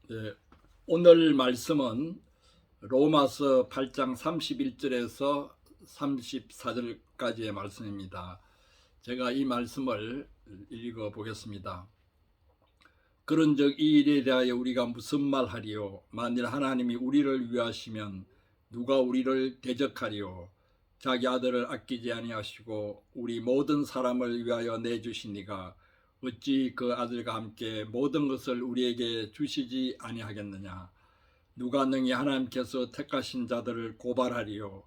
네, 오늘 말씀은 로마서 8장 31절에서 34절까지의 말씀입니다. 제가 이 말씀을 읽어 보겠습니다. 그런즉 이 일에 대하여 우리가 무슨 말하리요? 만일 하나님이 우리를 위하시면 누가 우리를 대적하리요? 자기 아들을 아끼지 아니하시고 우리 모든 사람을 위하여 내주시니가 어찌 그 아들과 함께 모든 것을 우리에게 주시지 아니하겠느냐? 누가 능히 하나님께서 택하신 자들을 고발하리요?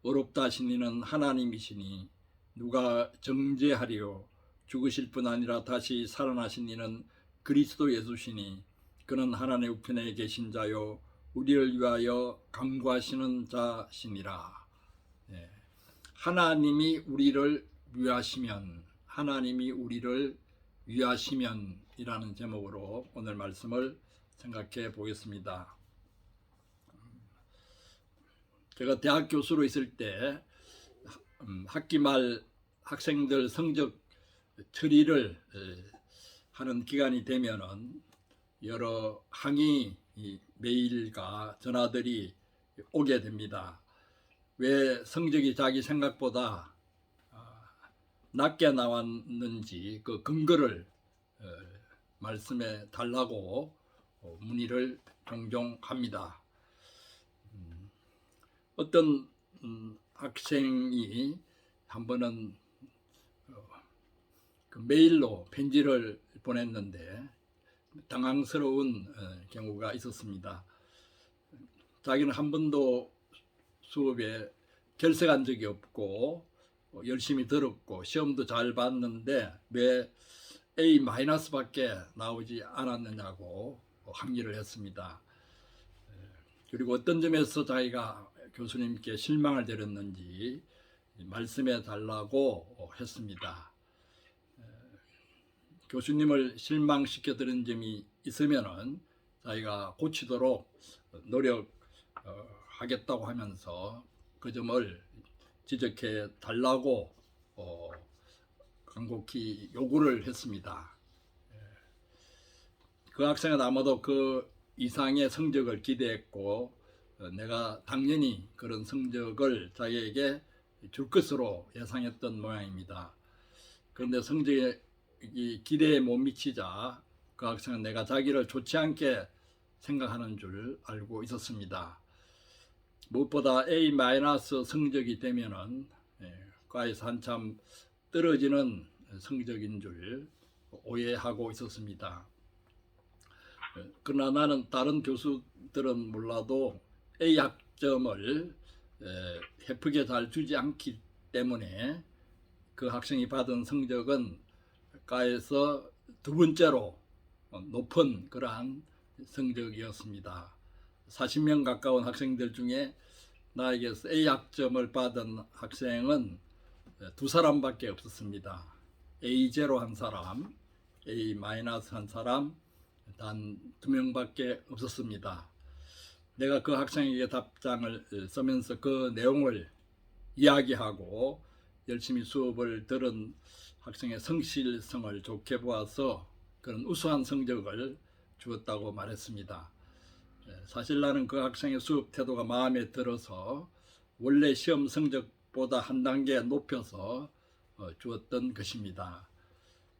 어렵다 하신 이는 하나님이시니 누가 정죄하리요? 죽으실 뿐 아니라 다시 살아나신 이는 그리스도 예수시니 그는 하나님의 우편에 계신 자요 우리를 위하여 간구하시는 자시니라. 네. 하나님이 우리를 위하시면 이라는 제목으로 오늘 말씀을 생각해 보겠습니다. 제가 대학 교수로 있을 때 학기 말 학생들 성적 처리를 하는 기간이 되면은 여러 항의 메일과 전화들이 오게 됩니다. 왜 성적이 자기 생각보다 낮게 나왔는지 그 근거를 말씀해 달라고 문의를 종종 합니다. 어떤 학생이 한 번은 그 메일로 편지를 보냈는데 당황스러운 경우가 있었습니다. 자기는 한 번도 수업에 결석한 적이 없고 열심히 들었고 시험도 잘 봤는데 왜 A-밖에 나오지 않았느냐고 항의를 했습니다. 그리고 어떤 점에서 자기가 교수님께 실망을 드렸는지 말씀해 달라고 했습니다. 교수님을 실망시켜 드린 점이 있으면은 자기가 고치도록 노력하겠다고 하면서 그 점을 지적해 달라고 간곡히 요구를 했습니다. 그 학생은 아마도 그 이상의 성적을 기대했고 내가 당연히 그런 성적을 자기에게 줄 것으로 예상했던 모양입니다. 그런데 성적이 기대에 못 미치자 그 학생은 내가 자기를 좋지 않게 생각하는 줄 알고 있었습니다. 무엇보다 A- 성적이 되면은 과에서 한참 떨어지는 성적인 줄 오해하고 있었습니다. 그러나 나는 다른 교수들은 몰라도 A 학점을 헤프게 잘 주지 않기 때문에 그 학생이 받은 성적은 과에서 두 번째로 높은 그러한 성적이었습니다. 40명 가까운 학생들 중에 나에게서 A 학점을 받은 학생은 두 사람밖에 없었습니다. A0 한 사람, A- 한 사람, 단 2명밖에 없었습니다. 내가 그 학생에게 답장을 쓰면서 그 내용을 이야기하고 열심히 수업을 들은 학생의 성실성을 좋게 보아서 그런 우수한 성적을 주었다고 말했습니다. 사실 나는 그 학생의 수업 태도가 마음에 들어서 원래 시험 성적보다 한 단계 높여서 주었던 것입니다.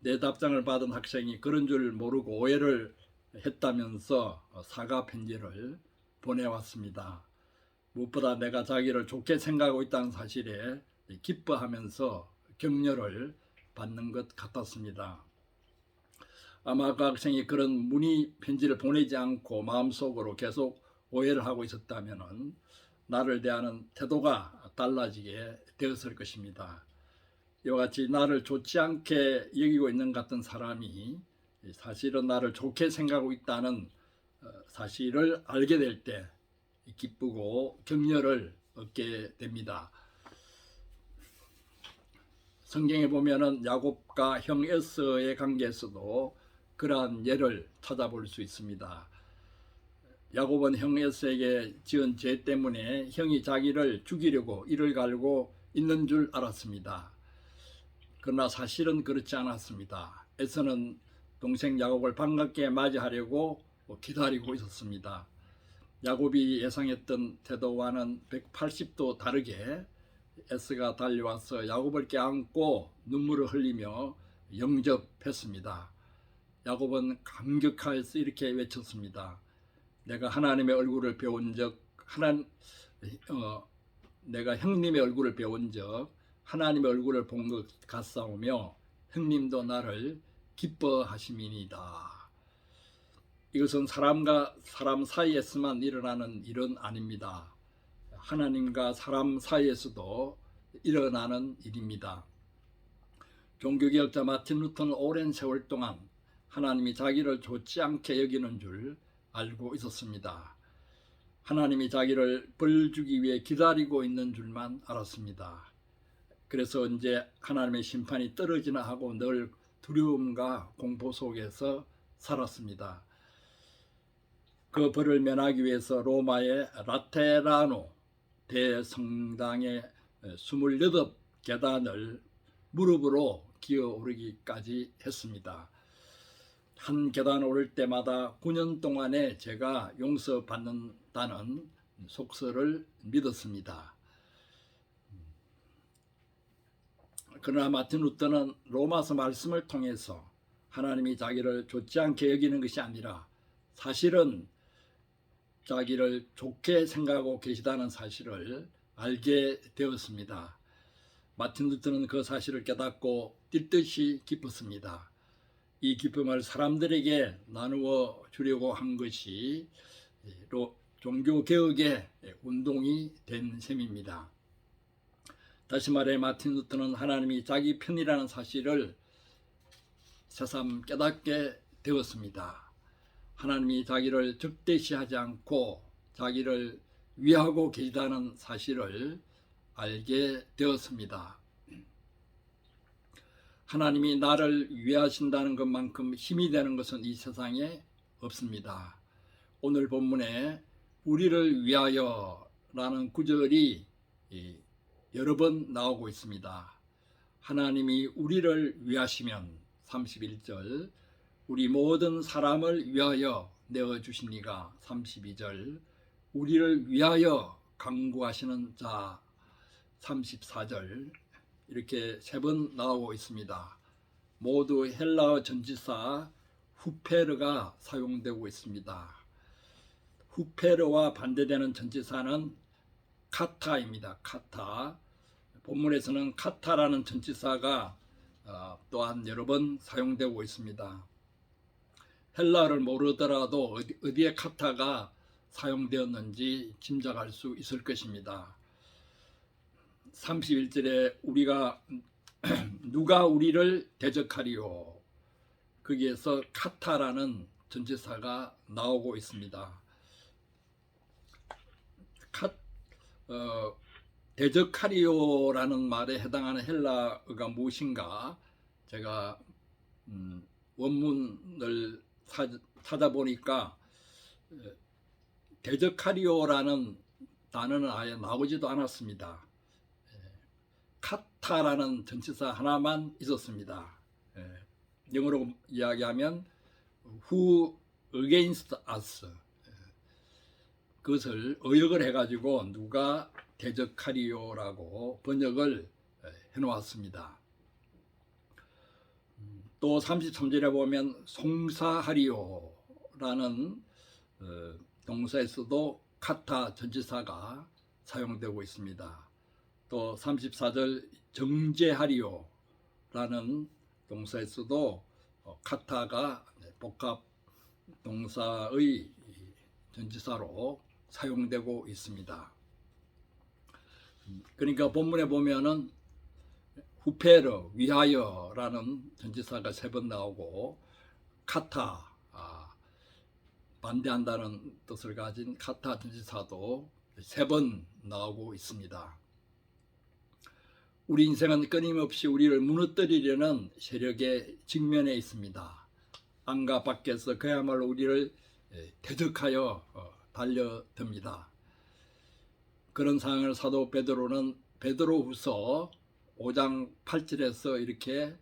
내 답장을 받은 학생이 그런 줄 모르고 오해를 했다면서 사과 편지를 보내왔습니다. 무엇보다 내가 자기를 좋게 생각하고 있다는 사실에 기뻐하면서 격려를 받는 것 같았습니다. 아마 그 학생이 그런 문의 편지를 보내지 않고 마음속으로 계속 오해를 하고 있었다면 나를 대하는 태도가 달라지게 되었을 것입니다. 이와 같이 나를 좋지 않게 여기고 있는 것 같은 사람이 사실은 나를 좋게 생각하고 있다는 사실을 알게 될 때 기쁘고 격려를 얻게 됩니다. 성경에 보면은 야곱과 형 에서의 관계에서도 그러한 예를 찾아볼 수 있습니다. 야곱은 형 에서에게 지은 죄 때문에 형이 자기를 죽이려고 이를 갈고 있는 줄 알았습니다. 그러나 사실은 그렇지 않았습니다. 에서는 동생 야곱을 반갑게 맞이하려고 기다리고 있었습니다. 야곱이 예상했던 태도와는 180도 다르게 에스가 달려와서 야곱을 껴안고 눈물을 흘리며 영접했습니다. 야곱은 감격하여서 이렇게 외쳤습니다. 내가 하나님의 얼굴을 배운 적 내가 형님의 얼굴을 배운 적 하나님의 얼굴을 본 것 같사오며 형님도 나를 기뻐하심이니이다. 이것은 사람과 사람 사이에서만 일어나는 일은 아닙니다. 하나님과 사람 사이에서도 일어나는 일입니다. 종교개혁자 마틴 루터는 오랜 세월 동안 하나님이 자기를 좋지 않게 여기는 줄 알고 있었습니다. 하나님이 자기를 벌 주기 위해 기다리고 있는 줄만 알았습니다. 그래서 이제 하나님의 심판이 떨어지나 하고 늘 두려움과 공포 속에서 살았습니다. 그 벌을 면하기 위해서 로마의 라테라노 대성당의 28계단을 무릎으로 기어 오르기까지 했습니다. 한 계단 오를 때마다 9년 동안에 제가 용서받는다는 속설을 믿었습니다. 그러나 마틴 루터는 로마서 말씀을 통해서 하나님이 자기를 좋지 않게 여기는 것이 아니라 사실은 자기를 좋게 생각하고 계시다는 사실을 알게 되었습니다. 마틴 루터는 그 사실을 깨닫고 뛸듯이 기뻤습니다. 이 기쁨을 사람들에게 나누어 주려고 한 것이 종교개혁의 운동이 된 셈입니다. 다시 말해 마틴 루터는 하나님이 자기 편이라는 사실을 새삼 깨닫게 되었습니다. 하나님이 자기를 적대시하지 않고 자기를 위하고 계시다는 사실을 알게 되었습니다. 하나님이 나를 위하신다는 것만큼 힘이 되는 것은 이 세상에 없습니다. 오늘 본문에 우리를 위하여 라는 구절이 여러 번 나오고 있습니다. 하나님이 우리를 위하시면 31절 우리 모든 사람을 위하여 내어주시니가 32절 우리를 위하여 강구하시는 자 34절 이렇게 3번 나오고 있습니다. 모두 헬라어 전치사 후페르가 사용되고 있습니다. 후페르와 반대되는 전치사는 카타입니다. 카타. 본문에서는 카타라는 전치사가 또한 여러 번 사용되고 있습니다. 헬라어를 모르더라도 어디에 카타가 사용되었는지 짐작할 수 있을 것입니다. 31절에 우리가 누가 우리를 대적하리요 거기에서 카타라는 전치사가 나오고 있습니다. 대적하리요라는 말에 해당하는 헬라어가 무엇인가 제가 원문을 찾아보니까 대적하리요라는 단어는 아예 나오지도 않았습니다. 카타라는 전치사 하나만 있었습니다. 영어로 이야기하면 who against us 그것을 의역을 해가지고 누가 대적하리요라고 번역을 해놓았습니다. 또 33절에 보면 송사하리요라는 동사에서도 카타 전치사가 사용되고 있습니다. 또 34절 정죄하리요라는 동사에서도 카타가 복합 동사의 전치사로 사용되고 있습니다. 그러니까 본문에 보면은 후페르 위하여라는 전치사가 3번 나오고 카타 반대한다는 뜻을 가진 카타 전치사도 3번 나오고 있습니다. 우리 인생은 끊임없이 우리를 무너뜨리려는 세력에 직면해 있습니다. 안과 밖에서 그야말로 우리를 대적하여 달려듭니다. 그런 상황을 사도 베드로는 베드로후서 5장 8절에서 이렇게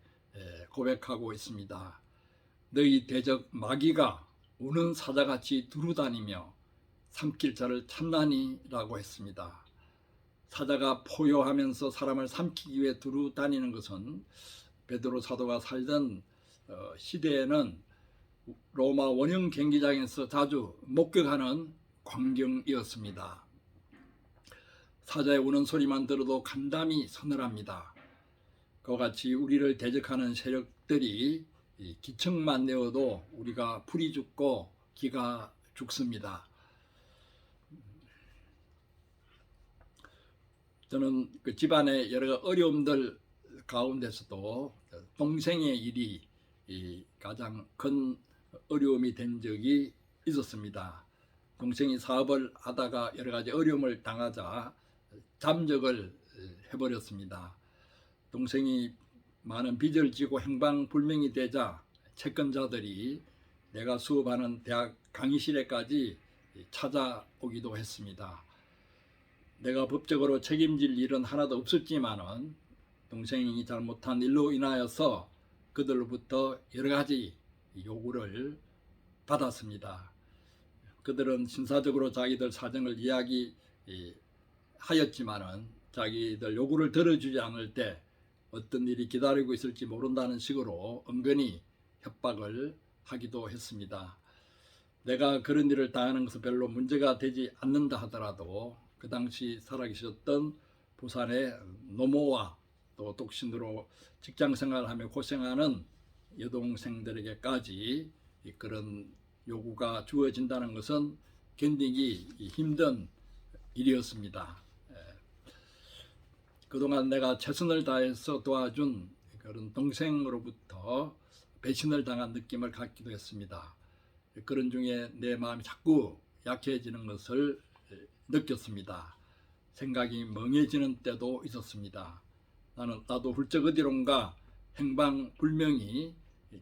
고백하고 있습니다. 너희 대적 마귀가 우는 사자같이 두루다니며 삼킬 자를 찾나니라고 했습니다. 사자가 포효하면서 사람을 삼키기 위해 두루다니는 것은 베드로 사도가 살던 시대에는 로마 원형 경기장에서 자주 목격하는 광경이었습니다. 사자의 우는 소리만 들어도 간담이 서늘합니다. 그와 같이 우리를 대적하는 세력들이 기척만 내어도 우리가 풀이 죽고 기가 죽습니다. 저는 그 집안의 여러 어려움들 가운데서도 동생의 일이 가장 큰 어려움이 된 적이 있었습니다. 동생이 사업을 하다가 여러 가지 어려움을 당하자 잠적을 해버렸습니다. 동생이 많은 빚을 지고 행방불명이 되자 채권자들이 내가 수업하는 대학 강의실에까지 찾아오기도 했습니다. 내가 법적으로 책임질 일은 하나도 없었지만은 동생이 잘못한 일로 인하여서 그들로부터 여러 가지 요구를 받았습니다. 그들은 신사적으로 자기들 사정을 이야기하였지만은 자기들 요구를 들어주지 않을 때 어떤 일이 기다리고 있을지 모른다는 식으로 은근히 협박을 하기도 했습니다. 내가 그런 일을 당하는 것은 별로 문제가 되지 않는다 하더라도 그 당시 살아계셨던 부산의 노모와 또 독신으로 직장생활하며 고생하는 여동생들에게까지 그런 요구가 주어진다는 것은 견디기 힘든 일이었습니다. 그동안 내가 최선을 다해서 도와준 그런 동생으로부터 배신을 당한 느낌을 갖기도 했습니다. 그런 중에 내 마음이 자꾸 약해지는 것을 느꼈습니다. 생각이 멍해지는 때도 있었습니다. 나도 훌쩍 어디론가 행방불명이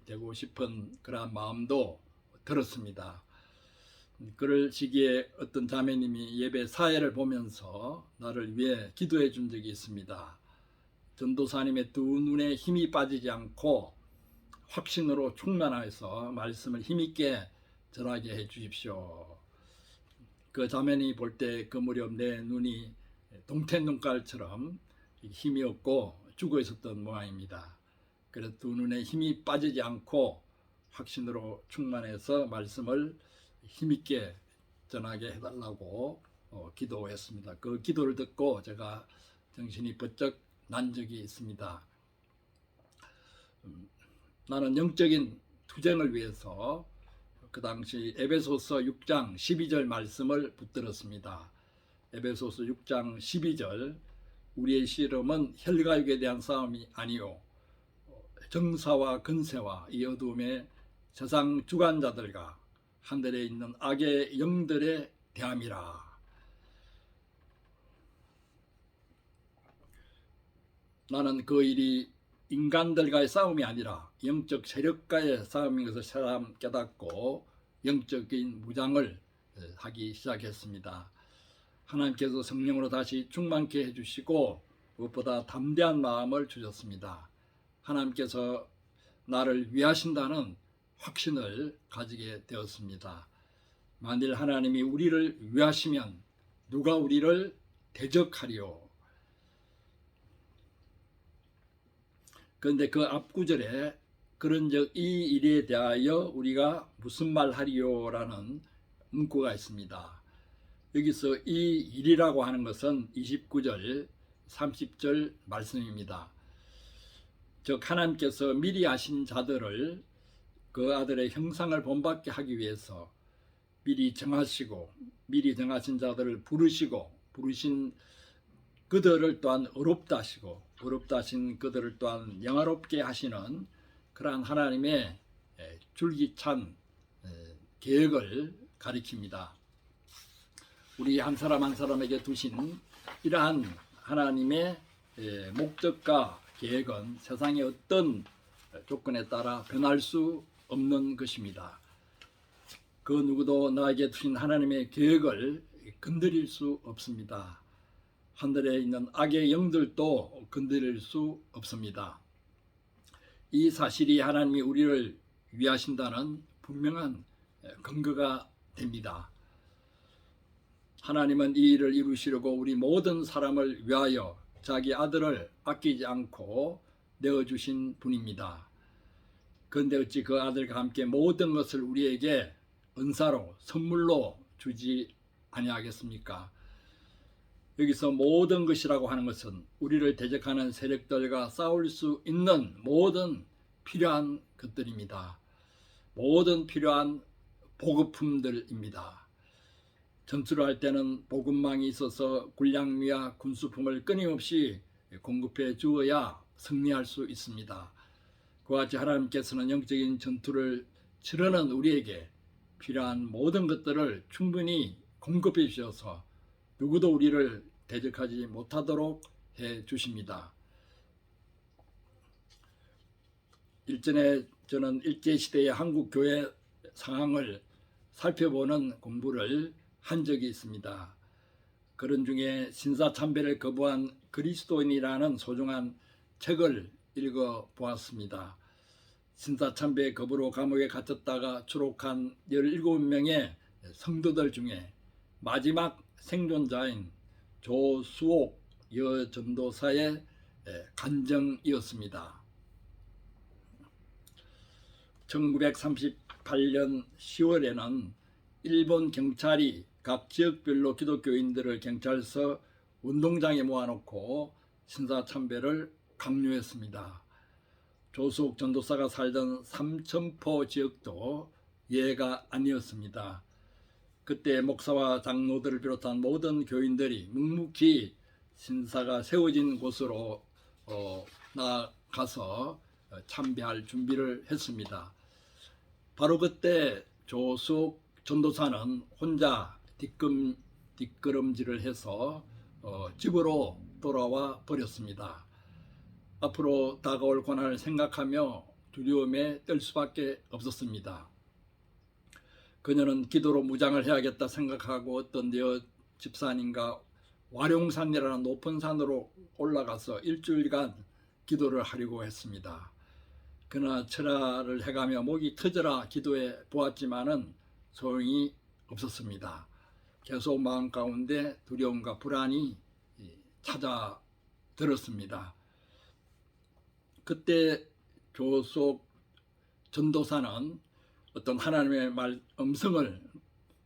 되고 싶은 그러한 마음도 들었습니다. 그럴 시기에 어떤 자매님이 예배 사회를 보면서 나를 위해 기도해 준 적이 있습니다. 전도사님의 두 눈에 힘이 빠지지 않고 확신으로 충만하여서 말씀을 힘있게 전하게 해 주십시오. 그 자매님이 볼 때 그 무렵 내 눈이 동태 눈깔처럼 힘이 없고 죽어 있었던 모양입니다. 그래서 두 눈에 힘이 빠지지 않고 확신으로 충만해서 말씀을 힘있게 전하게 해달라고 기도했습니다. 그 기도를 듣고 제가 정신이 번쩍 난 적이 있습니다. 나는 영적인 투쟁을 위해서 그 당시 에베소서 6장 12절 말씀을 붙들었습니다. 에베소서 6장 12절 우리의 씨름은 혈과 육에 대한 싸움이 아니요 정사와 근세와 이 어두움의 세상 주관자들과 하늘에 있는 악의 영들에 대함이라. 나는 그 일이 인간들과의 싸움이 아니라 영적 세력과의 싸움인 것을 새삼 깨닫고 영적인 무장을 하기 시작했습니다. 하나님께서 성령으로 다시 충만케 해주시고 무엇보다 담대한 마음을 주셨습니다. 하나님께서 나를 위하신다는 확신을 가지게 되었습니다. 만일 하나님이 우리를 위하시면 누가 우리를 대적하리요? 그런데 그 앞구절에 그런즉 이 일에 대하여 우리가 무슨 말 하리요라는 문구가 있습니다. 여기서 이 일이라고 하는 것은 29절 30절 말씀입니다. 즉 하나님께서 미리 아신 자들을 그 아들의 형상을 본받게 하기 위해서 미리 정하시고 미리 정하신 자들을 부르신 그들을 또한 어렵다 하시고 어렵다 하신 그들을 또한 영화롭게 하시는 그러한 하나님의 줄기찬 계획을 가리킵니다. 우리 한 사람 한 사람에게 두신 이러한 하나님의 목적과 계획은 세상의 어떤 조건에 따라 변할 수 없는 것입니다. 그 누구도 나에게 두신 하나님의 계획을 건드릴 수 없습니다. 하늘에 있는 악의 영들도 건드릴 수 없습니다. 이 사실이 하나님이 우리를 위하신다는 분명한 근거가 됩니다. 하나님은 이 일을 이루시려고 우리 모든 사람을 위하여 자기 아들을 아끼지 않고 내어주신 분입니다. 그런데 어찌 그 아들과 함께 모든 것을 우리에게 은사로 선물로 주지 아니하겠습니까? 여기서 모든 것이라고 하는 것은 우리를 대적하는 세력들과 싸울 수 있는 모든 필요한 것들입니다. 모든 필요한 보급품들입니다. 전투를 할 때는 보급망이 있어서 군량미와 군수품을 끊임없이 공급해 주어야 승리할 수 있습니다. 그와 같이 하나님께서는 영적인 전투를 치르는 우리에게 필요한 모든 것들을 충분히 공급해 주셔서 누구도 우리를 대적하지 못하도록 해 주십니다. 일전에 저는 일제시대의 한국 교회 상황을 살펴보는 공부를 한 적이 있습니다. 그런 중에 신사참배를 거부한 그리스도인이라는 소중한 책을 읽어보았습니다. 신사참배 거부로 감옥에 갇혔다가 추록한 17명의 성도들 중에 마지막 생존자인 조수옥 여전도사의 간증이었습니다. 1938년 10월에는 일본 경찰이 각 지역별로 기독교인들을 경찰서 운동장에 모아놓고 신사참배를 강요했습니다. 조수옥 전도사가 살던 삼천포 지역도 예가 아니었습니다. 그때 목사와 장로들을 비롯한 모든 교인들이 묵묵히 신사가 세워진 곳으로 나가서 참배할 준비를 했습니다. 바로 그때 조수옥 전도사는 혼자 뒷걸음질을 해서 집으로 돌아와 버렸습니다. 앞으로 다가올 고난을 생각하며 두려움에 떨 수밖에 없었습니다. 그녀는 기도로 무장을 해야겠다 생각하고 어떤 집사님과 와룡산이라는 높은 산으로 올라가서 일주일간 기도를 하려고 했습니다. 그러나 철야를 해가며 목이 터져라 기도해 보았지만은 소용이 없었습니다. 계속 마음 가운데 두려움과 불안이 찾아들었습니다. 그때 조수옥 전도사는 어떤 하나님의 말 음성을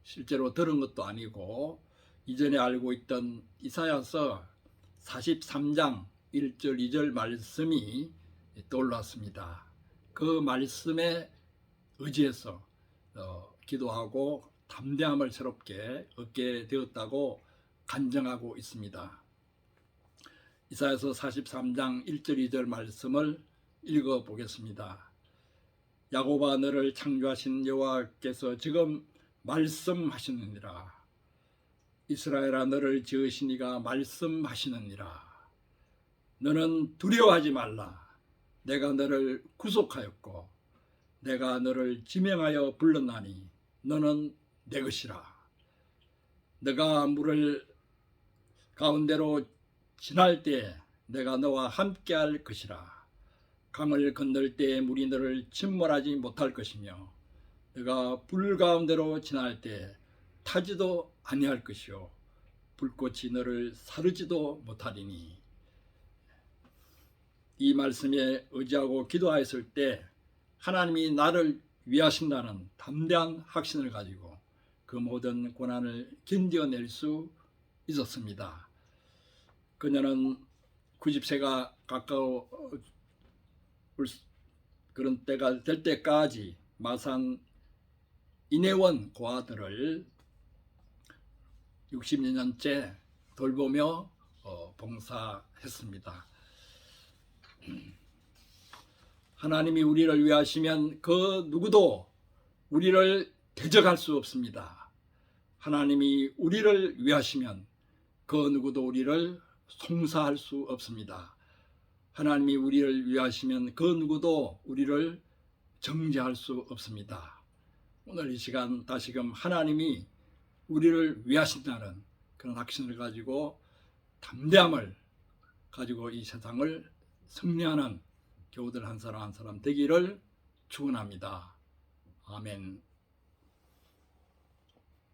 실제로 들은 것도 아니고 이전에 알고 있던 이사야서 43장 1절 2절 말씀이 떠올랐습니다. 그 말씀에 의지해서 기도하고 담대함을 새롭게 얻게 되었다고 간증하고 있습니다. 이사야서 43장 1절 2절 말씀을 읽어보겠습니다. 야곱아 너를 창조하신 여호와께서 지금 말씀하시느니라. 이스라엘아 너를 지으신 이가 말씀하시느니라. 너는 두려워하지 말라. 내가 너를 구속하였고 내가 너를 지명하여 불렀나니 너는 내 것이라. 너가 물을 가운데로 지날 때 내가 너와 함께할 것이라. 강을 건널 때 물이 너를 침몰하지 못할 것이며 너가 불 가운데로 지날 때 타지도 아니할 것이요 불꽃이 너를 사르지도 못하리니. 이 말씀에 의지하고 기도하였을 때 하나님이 나를 위하신다는 담대한 확신을 가지고 그 모든 고난을 견뎌낼 수 있었습니다. 그녀는 90세가 가까워 그런 때가 될 때까지 마산 인혜원 고아들을 60년째 돌보며 봉사했습니다. 하나님이 우리를 위하시면 그 누구도 우리를 대적할 수 없습니다. 하나님이 우리를 위하시면 그 누구도 우리를 송사할 수 없습니다. 하나님이 우리를 위하시면 그 누구도 우리를 정죄할 수 없습니다. 오늘 이 시간 다시금 하나님이 우리를 위하신다는 그런 확신을 가지고 담대함을 가지고 이 세상을 승리하는 교우들 한 사람 한 사람 되기를 축원합니다. 아멘.